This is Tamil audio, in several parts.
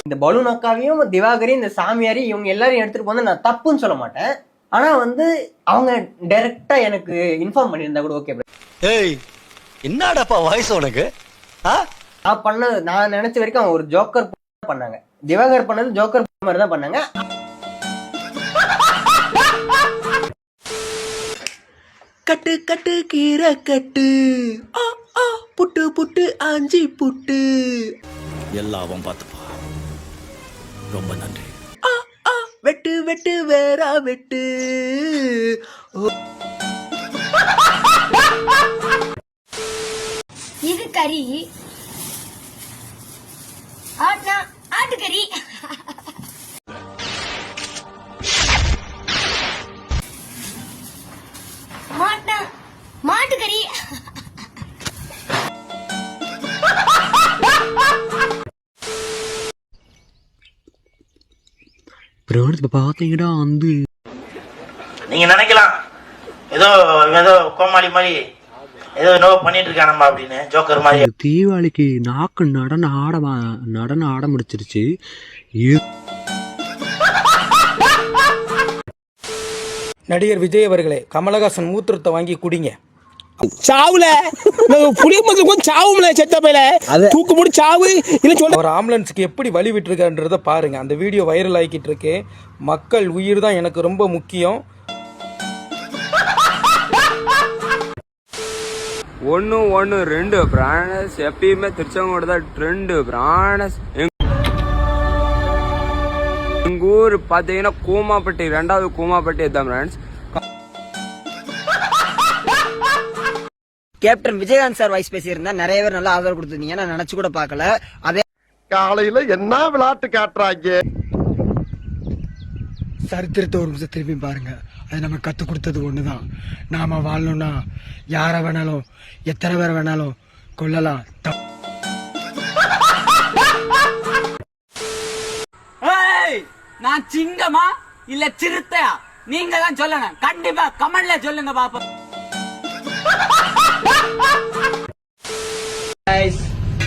இந்த பலூன் அக்காவையும் திவாகரையும் இந்த சாமியாரையும் இவங்க எல்லாரையும் எடுத்துட்டு போனா நான் தப்புன்னு சொல்ல மாட்டேன். ஆனா வந்து அவங்க டைரக்டா எனக்கு இன்ஃபார்ம் பண்ணியிருந்தா கூட ஓகே. ஏய் என்னடாப்பா வாய்ஸ் உனக்கு? நான் நினைச்ச வரைக்கும் அவங்க ஒரு ஜோக்கர் பண்ணாங்க. திவாகர் பண்ணது ஜோக்கர் மாதிரி தான் பண்ணாங்க. கட்டு கட்டு கீரை கட்டு புட்டு புட்டு ஆஞ்சி புட்டு எல்லாம் பார்த்துப்பா. ரொம்ப நன்றி. வெட்டு வெட்டு வேறா வெட்டு. இது கறி ஆட்டுக்கறி. மாட்டுக்கறி. பாத்தீங்கன்னா வந்து நீங்க நினைக்கலாம் ஏதோ ஏதோ கோமாளி மாதிரி ஏதோ என்னவோ பண்ணிட்டு இருக்கானம்மா அப்படின்னு, ஜோக்கர் மாதிரி. தீபாவளிக்கு நாக்கு நடன ஆட முடிச்சிருச்சு. நடிகர் விஜய் அவர்களே, கமலஹாசன் மூத்திரத்தை வாங்கி குடிங்க. சாவுல சாவுல செத்த பையில தூக்கு முடி சாவு இல்ல சொல்ல. ஒரு ஆம்புலன்ஸுக்கு எப்படி வழி விட்டுருக்கான்றத பாருங்க. அந்த வீடியோ வைரல் ஆகிக்கிட்டு இருக்கு. மக்கள் உயிர் தான் எனக்கு ரொம்ப முக்கியம். 112 பிராணஸ் எப்பயுமே திருச்செங்கோடு தான் ட்ரெண்டு. பிராணஸ் எங்க ஊர் பாத்தீங்கன்னா கூமாப்பட்டி, 2வது கூமாப்பட்டி தான் France. Captain Vijayakanth sir voice பேசியிருந்தா நிறைய பேர் நல்லா ஆதரவு கொடுத்துருந்தீங்க. நான் நினைச்சு கூட பார்க்கல. அதே காலையில என்ன விளையாட்டு காட்டுறாங்க. சரித்திரத்தை ஒரு நிமிஷம் திரும்பி பாருங்க. அது நம்ம கத்து கொடுத்தது ஒண்ணுதான். நாம வாழணும்னா யார வேணாலும் எத்தனை பேர் வேணாலும் கொல்லலாம். நான் சிங்கமா இல்ல சிறுத்தையா நீங்க தான் சொல்லணும். கண்டிப்பா கமெண்ட்ல சொல்லுங்க பாப்போம்.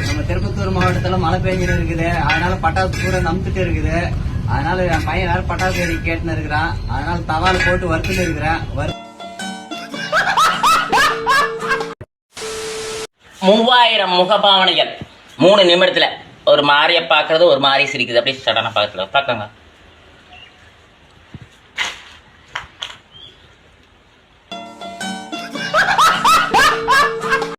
நம்ம திருப்பத்தூர் மாவட்டத்துல மழை பெஞ்சிட்டு இருக்குது. அதனால பட்டாசு கூட நம்பிட்டு இருக்குது. அதனால என் பையன் வேற பட்டாசு வெடி கேட்டுன்னு இருக்கிறான். அதனால தவால் போட்டு வறுத்துட்டு இருக்கிறேன். 3000 முகபாவனைகள் 3 நிமிடத்துல ஒரு மாதிரியை பாக்குறது, ஒரு மாதிரி சிரிக்குது. அப்படியே சடனா பாக்கல பாக்கங்க.